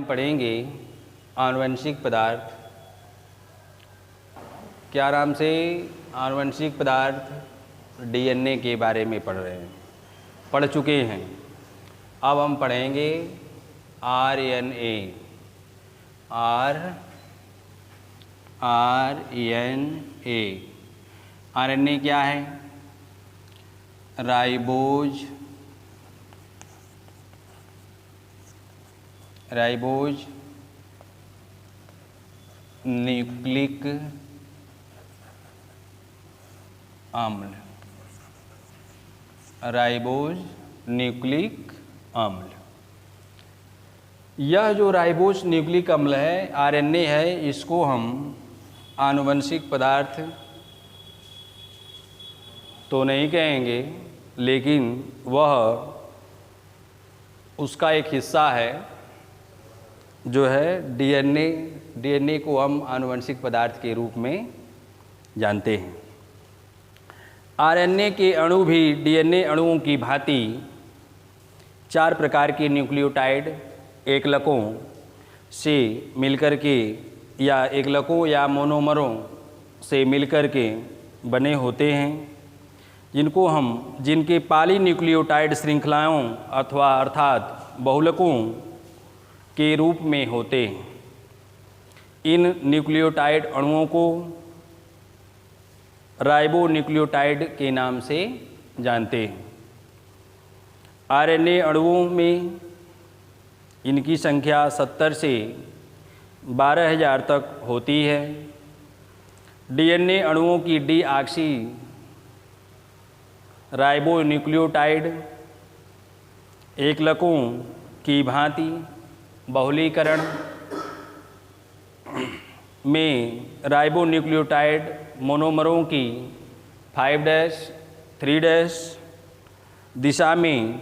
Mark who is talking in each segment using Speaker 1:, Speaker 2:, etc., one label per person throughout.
Speaker 1: पढ़ेंगे आनुवंशिक पदार्थ। क्या नाम से? आनुवंशिक पदार्थ डीएनए के बारे में पढ़ रहे हैं, पढ़ चुके हैं। अब हम पढ़ेंगे आरएनए। आरएनए आरएनए क्या है? राइबोज न्यूक्लिक अम्ल। राइबोज न्यूक्लिक अम्ल। यह जो राइबोज न्यूक्लिक अम्ल है, आरएनए है, इसको हम आनुवंशिक पदार्थ तो नहीं कहेंगे, लेकिन वह उसका एक हिस्सा है जो है डीएनए। डीएनए को हम आनुवंशिक पदार्थ के रूप में जानते हैं। आरएनए के अणु भी डीएनए अणुओं की भांति 4 प्रकार के न्यूक्लियोटाइड एकलकों से मिलकर के या एकलकों या मोनोमरों से मिलकर के बने होते हैं, जिनके पॉलीन्यूक्लियोटाइड श्रृंखलाओं अथवा अर्थात बहुलकों के रूप में होते हैं। इन न्यूक्लियोटाइड अणुओं को राइबोन्यूक्लियोटाइड के नाम से जानते हैं। आरएनए अणुओं में इनकी संख्या 70 से 12,000 तक होती है। डीएनए अणुओं की डीऑक्सी राइबोन्यूक्लियोटाइड एकलकों की भांति बहुलीकरण में राइबोन्यूक्लियोटाइड मोनोमरों की 5' 3' दिशा में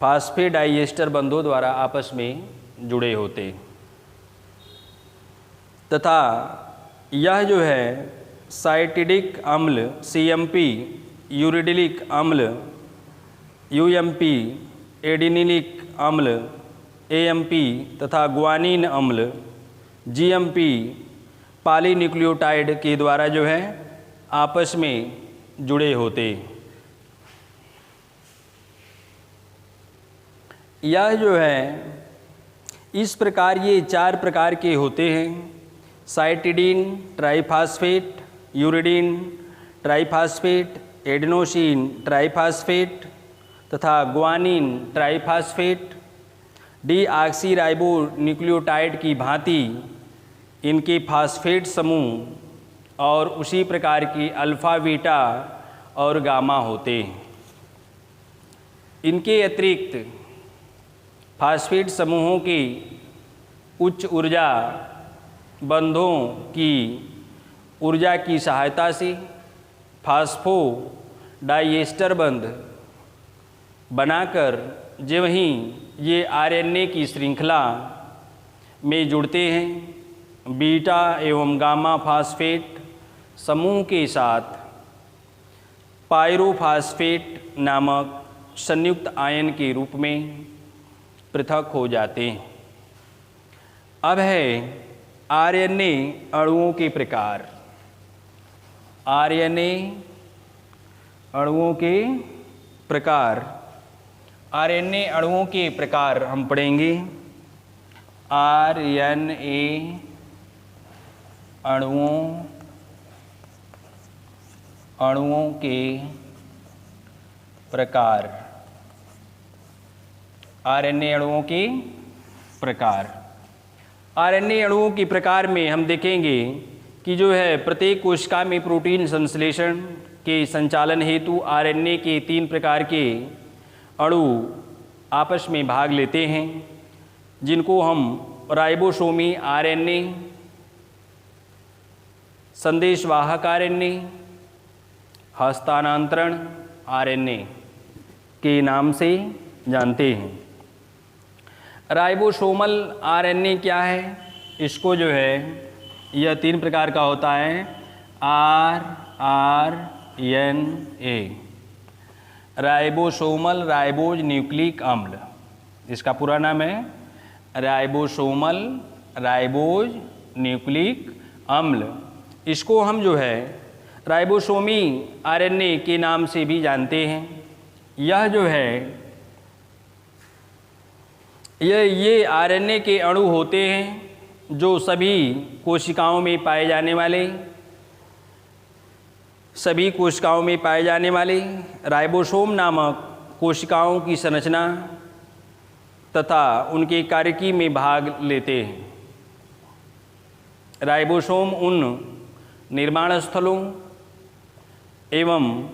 Speaker 1: फास्फेडाइएस्टर बंधों द्वारा आपस में जुड़े होते, तथा यह जो है साइटिडिक अम्ल CMP, यूरिडिलिक अम्ल UMP, एडिनिलिक अम्ल AMP तथा ग्वानिन अम्ल GMP पॉलीन्यूक्लियोटाइड के द्वारा जो है आपस में जुड़े होते। यह जो है इस प्रकार ये 4 प्रकार के होते हैं: cytidine triphosphate, uridine triphosphate, adenosine triphosphate तथा ग्वानिन ट्राइफास्फेट। डीऑक्सीराइबोन्यूक्लियोटाइड की भांति इनके फास्फेट समूह और उसी प्रकार की अल्फ़ा, बीटा और गामा होते हैं। इनके अतिरिक्त फास्फेट समूहों की उच्च ऊर्जा बंधों की ऊर्जा की सहायता से फास्फोडाइएस्टर बंध बनाकर जब ही ये आरएनए की श्रृंखला में जुड़ते हैं, बीटा एवं गामा फास्फेट समूह के साथ पायरोफास्फेट नामक संयुक्त आयन के रूप में पृथक हो जाते हैं। अब है आरएनए अणुओं के प्रकार। आरएनए अणुओं के प्रकार। आरएनए अणुओं के प्रकार हम पढ़ेंगे। आरएनए अणुओं के प्रकार। आरएनए अणुओं के प्रकार। आरएनए अणुओं के प्रकार में हम देखेंगे कि जो है प्रत्येक कोशिका में प्रोटीन संश्लेषण के संचालन हेतु आरएनए के 3 प्रकार के अणु आपस में भाग लेते हैं, जिनको हम राइबोसोमी आरएनए, संदेशवाहक आरएनए, हस्तांतरण आरएनए के नाम से जानते हैं। राइबोसोमल आरएनए क्या है? इसको जो है यह 3 प्रकार का होता है। आरएनए राइबोसोमल राइबोज न्यूक्लिक अम्ल, इसका पूरा नाम है राइबोसोमल राइबोज न्यूक्लिक अम्ल, इसको हम जो है राइबोसोमी आरएनए के नाम से भी जानते हैं। यह जो है ये आरएनए के अणु होते हैं जो सभी कोशिकाओं में पाए जाने वाले राइबोसोम नामक कोशिकाओं की संरचना तथा उनके कार्यकी में भाग लेते हैं। राइबोसोम उन निर्माण स्थलों एवं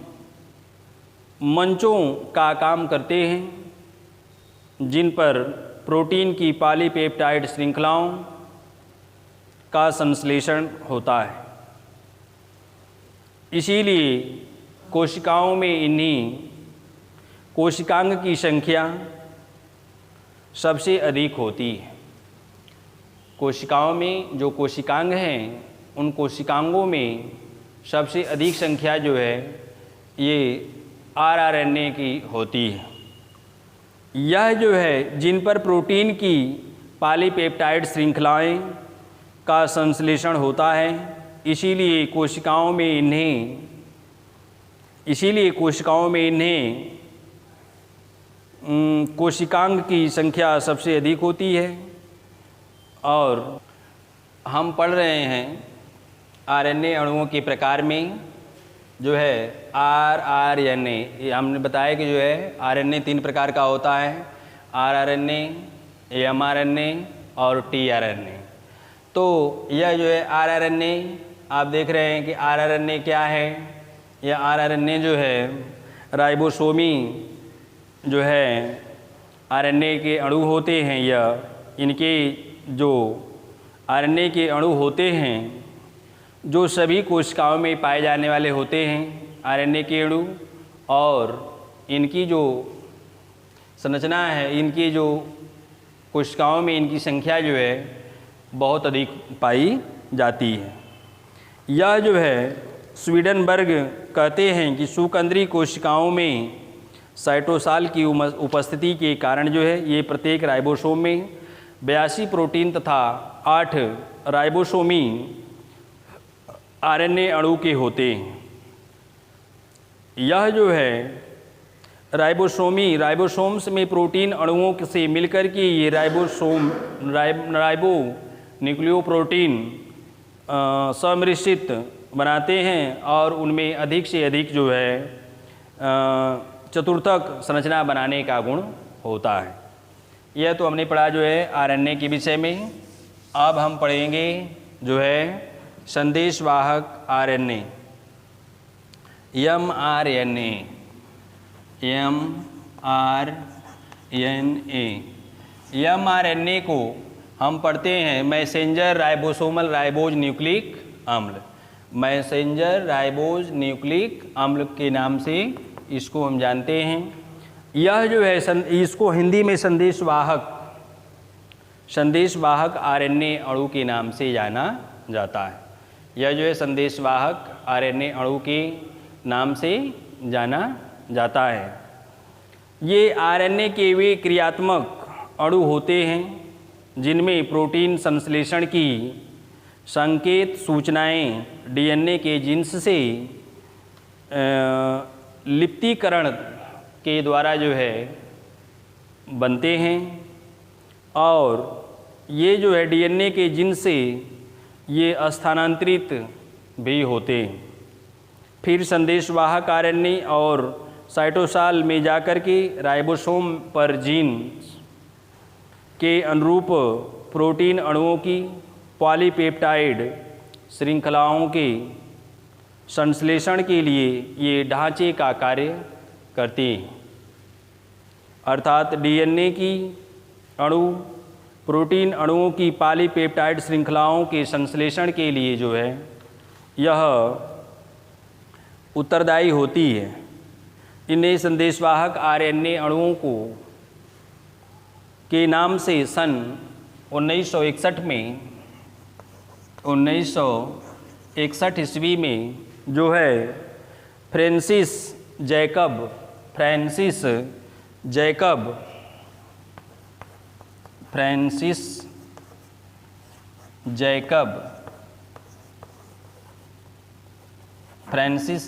Speaker 1: मंचों का काम करते हैं जिन पर प्रोटीन की पॉलीपेप्टाइड श्रृंखलाओं का संश्लेषण होता है। इसीलिए कोशिकाओं में इन्हीं कोशिकांग की संख्या सबसे अधिक होती है। कोशिकाओं में जो कोशिकांग हैं उन कोशिकांगों में सबसे अधिक संख्या जो है ये आरआरएनए की होती है। यह जो है जिन पर प्रोटीन की पॉलीपेप्टाइड श्रृंखलाएं का संश्लेषण होता है, इसीलिए कोशिकाओं में इन्हें कोशिकांग की संख्या सबसे अधिक होती है। और हम पढ़ रहे हैं आरएनए अणुओं के प्रकार में जो है आरआरएनए, ये हमने बताया कि जो है आरएनए 3 प्रकार का होता है, आरआरएनए, एमआरएनए और टीआरएनए। तो यह जो है आरआरएनए, आप देख रहे हैं कि आरआरएनए क्या है। यह आरआरएनए जो है राइबोसोमी जो है आरएनए के अणु होते हैं। यह इनके जो आरएनए के अणु होते हैं जो सभी कोशिकाओं में पाए जाने वाले होते हैं आरएनए के अणु, और इनकी जो संरचना है, इनकी जो कोशिकाओं में इनकी संख्या जो है बहुत अधिक पाई जाती है। यह जो है स्वीडनबर्ग कहते हैं कि शुक्रांद्रीय कोशिकाओं में साइटोसाल की उपस्थिति के कारण जो है ये प्रत्येक राइबोसोम में 82 प्रोटीन तथा 8 राइबोसोमी आरएनए अणु के होते हैं। यह जो है राइबोसोम्स में प्रोटीन अणुओं से मिलकर के ये राइबो न्यूक्लियोप्रोटीन सम्मिश्रित बनाते हैं और उनमें अधिक से अधिक जो है चतुर्थक संरचना बनाने का गुण होता है। यह तो हमने पढ़ा जो है आरएनए के विषय में। अब हम पढ़ेंगे जो है संदेशवाहक आरएनए, एमआरएनए। एमआरएनए को हम पढ़ते हैं मैसेंजर राइबोसोमल राइबोज न्यूक्लिक अम्ल। मैसेंजर राइबोज न्यूक्लिक अम्ल के नाम से इसको हम जानते हैं। यह जो है इसको हिंदी में संदेशवाहक आरएनए अणु के नाम से जाना जाता है। यह जो है संदेशवाहक आरएनए अणु के नाम से जाना जाता है। ये आरएनए के वे क्रियात्मक अणु होते हैं जिनमें प्रोटीन संश्लेषण की संकेत सूचनाएं डीएनए के जीन्स से लिप्तीकरण के द्वारा जो है बनते हैं, और ये जो है डीएनए के जीन्स से ये स्थानांतरित भी होते हैं। फिर संदेशवाहक आरएनए और साइटोसाल में जाकर के राइबोसोम पर जीन के अनुरूप प्रोटीन अणुओं की पॉलीपेप्टाइड श्रृंखलाओं के संश्लेषण के लिए ये ढांचे का कार्य करते हैं। अर्थात डीएनए की अणु प्रोटीन अणुओं की पॉलीपेप्टाइड श्रृंखलाओं के संश्लेषण के लिए जो है यह उत्तरदायी होती है। इन्हें संदेशवाहक आरएनए अणुओं को के नाम से सन 1961 ईस्वी में जो है फ्रांसिस जैकब फ्रांसिस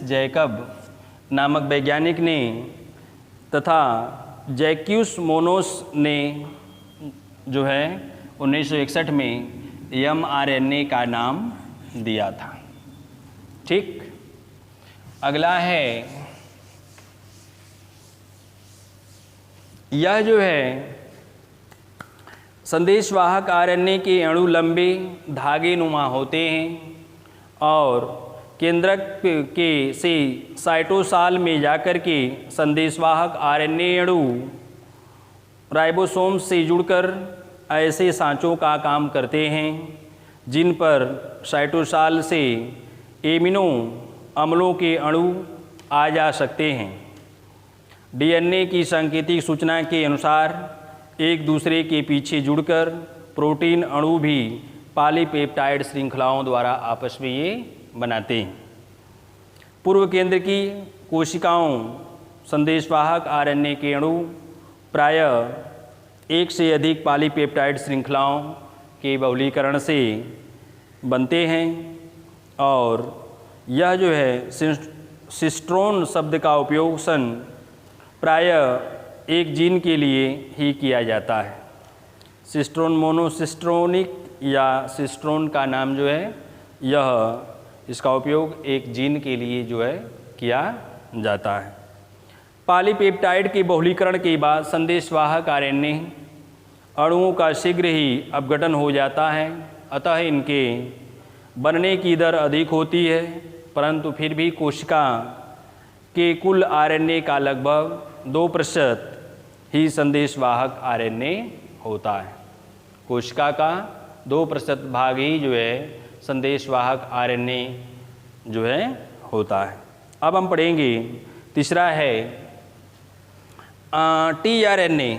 Speaker 1: जैकब नामक वैज्ञानिक ने तथा जैक्यूस मोनोस ने जो है 1961 में mRNA का नाम दिया था। ठीक, अगला है यह जो है संदेशवाहक आरएनए के अणु लंबे धागे नुमा होते हैं और केंद्रक के से साइटोसाल में जाकर के संदेशवाहक आरएनए अणु राइबोसोम से जुड़कर ऐसे सांचों का काम करते हैं जिन पर साइटोसाल से एमिनो अम्लों के अणु आ जा सकते हैं। डीएनए की सांकेतिक सूचना के अनुसार एक दूसरे के पीछे जुड़कर प्रोटीन अणु भी पॉलीपेप्टाइड श्रृंखलाओं द्वारा आपस में ये बनाते हैं। पूर्व केंद्र की कोशिकाओं संदेशवाहक आरएनए के अणु प्रायः एक से अधिक पॉलीपेप्टाइड श्रृंखलाओं के बहुलीकरण से बनते हैं और यह जो है सिस्ट्रोन शब्द का उपयोग प्रायः एक जीन के लिए ही किया जाता है। सिस्ट्रोन मोनोसिस्ट्रोनिक या सिस्ट्रोन का नाम जो है यह इसका उपयोग एक जीन के लिए जो है किया जाता है। पॉलीपेप्टाइड के बहुलीकरण के बाद संदेशवाहक आरएनए अणुओं का शीघ्र ही अपघटन हो जाता है, अतः इनके बनने की दर अधिक होती है, परंतु फिर भी कोशिका के कुल आरएनए का लगभग 2% ही संदेशवाहक आरएनए होता है। कोशिका का 2% भाग ही जो है संदेशवाहक आरएनए जो है होता है। अब हम पढ़ेंगे तीसरा है टीआरएनए।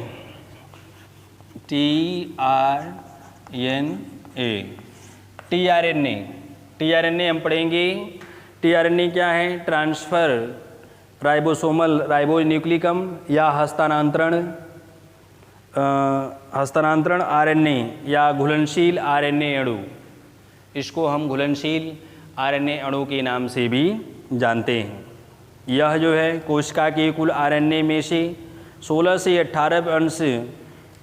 Speaker 1: टीआरएनए हम पढ़ेंगे। टीआरएनए क्या है? ट्रांसफर राइबोसोमल राइबोन्यूक्लिकम या हस्तांतरण आरएनए या घुलनशील आरएनए अणु। इसको हम घुलनशील आरएनए अणु के नाम से भी जानते हैं। यह जो है कोशिका के कुल आरएनए में से 16 से 18 अंश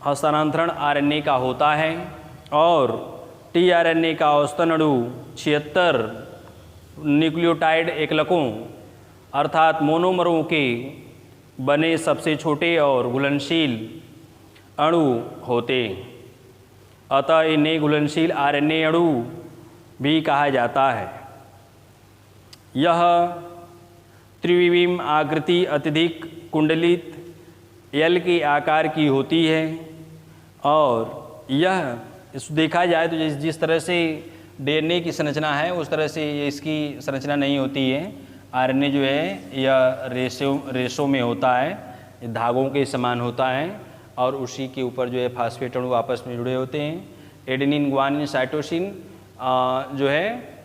Speaker 1: हस्तांतरण आरएनए का होता है और टीआरएनए का औसतन अणु 76 न्यूक्लियोटाइड एकलकों अर्थात मोनोमरों के बने सबसे छोटे और घुलनशील अणु होते, अतः इन्हें घुलनशील आरएनए अणु भी कहा जाता है। यह त्रिविम आकृति अत्यधिक कुंडलित एल के आकार की होती है और यह देखा जाए तो जिस तरह से डीएनए की संरचना है उस तरह से इसकी संरचना नहीं होती है। आरएनए जो है यह रेशों में होता है, धागों के समान होता है और उसी के ऊपर जो है फास्फेट अणु आपस में जुड़े होते हैं। एडेनिन, ग्वानिन, साइटोसिन जो है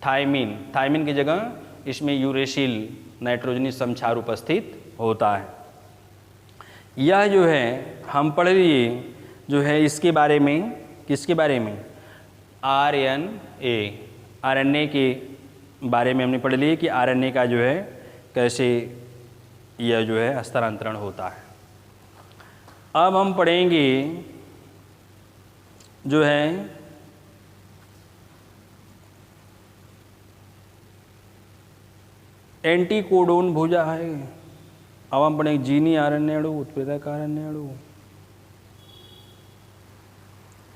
Speaker 1: थायमिन की जगह इसमें यूरेसिल नाइट्रोजनी समक्षार उपस्थित होता है। यह जो है हम पढ़ लिए जो है इसके बारे में, किसके बारे में? आरएनए के बारे में हमने पढ़ लिए कि आरएनए का जो है कैसे यह जो है हस्तांतरण होता है। अब हम पढ़ेंगे जो है एंटीकोडोन भुजा है। अब हम पढ़ेंगे जीनी आरएनए अणु, उत्प्रेरक आरएनए अणु।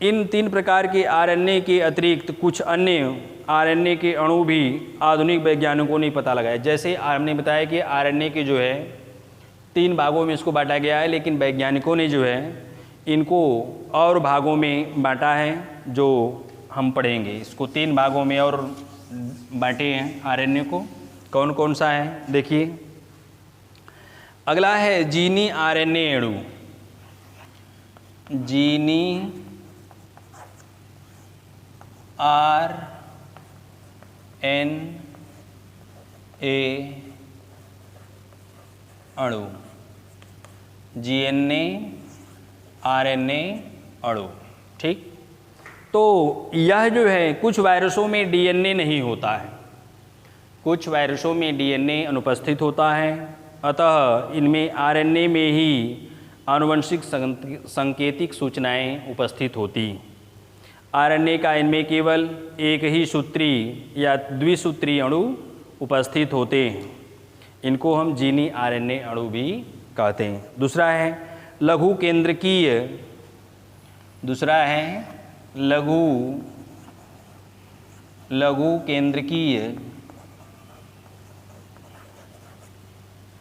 Speaker 1: इन 3 प्रकार के आरएनए के अतिरिक्त कुछ अन्य आरएनए के अणु भी आधुनिक वैज्ञानिकों ने पता लगाया। जैसे हमने बताया कि आरएनए के जो है 3 भागों में इसको बांटा गया है, लेकिन वैज्ञानिकों ने जो है इनको और भागों में बांटा है जो हम पढ़ेंगे। इसको 3 भागों में और बांटे हैं आरएनए को। कौन कौन सा है देखिए। अगला है जीनी आरएनए अणु। जीनी आरएनए अणु, जीएनए, आरएनए अणु। ठीक, तो यह जो है कुछ वायरसों में डीएनए नहीं होता है, कुछ वायरसों में डीएनए अनुपस्थित होता है, अतः इनमें आरएनए में ही आनुवंशिक संकेतिक सूचनाएं उपस्थित होती। आरएनए का इनमें केवल एक ही सूत्री या द्विसूत्री अणु उपस्थित होते हैं, इनको हम जीनी आरएनए अणु भी कहते हैं। दूसरा है लघु केंद्रकीय, दूसरा है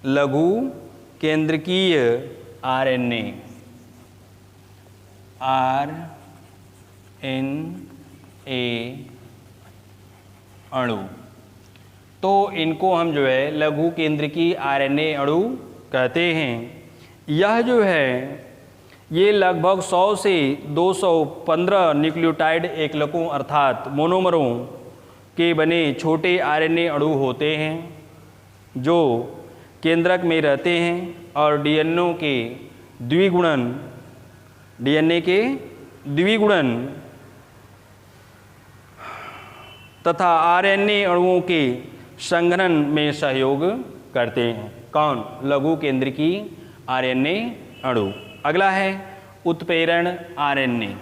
Speaker 1: लघु केंद्रकीय आरएनए अणु। तो इनको हम जो है लघु केंद्रकीय आरएनए अणु कहते हैं। यह जो है ये लगभग 100 से 215 न्यूक्लियोटाइड एकलकों अर्थात मोनोमरों के बने छोटे आरएनए अणु होते हैं जो केंद्रक में रहते हैं और डीएनए के द्विगुणन तथा आरएनए अणुओं के संघनन में सहयोग करते हैं। कौन? लघु केंद्रकीय आरएनए अणु। अगला है उत्प्रेरण आरएनए।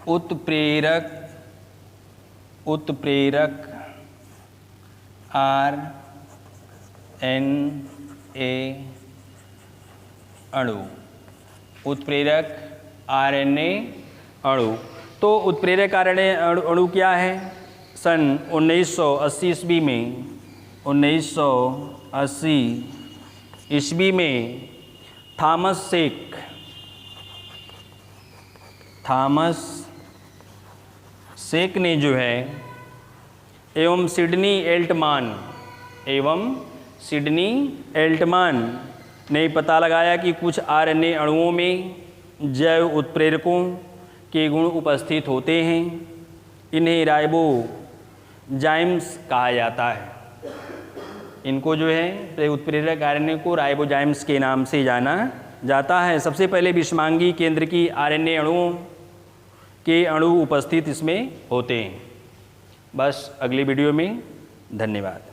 Speaker 1: उत्प्रेरक आरएनए अणु। उत्प्रेरक आरएनए अणु। तो उत्प्रेरक आरएनए अणु क्या है? सन 1980 ईस्वी में थॉमस सेक ने जो है एवं सिडनी एल्टमान ने पता लगाया कि कुछ आरएनए अणुओं में जैव उत्प्रेरकों के गुण उपस्थित होते हैं। इन्हें राइबोजाइम्स कहा जाता है। इनको जो है उत्प्रेरक आरएनए को राइबोजाइम्स के नाम से जाना जाता है। सबसे पहले विषमांगी केंद्रकीय आरएनए अणुओं के अणु उपस्थित इसमें होते हैं। बस अगली वीडियो में धन्यवाद।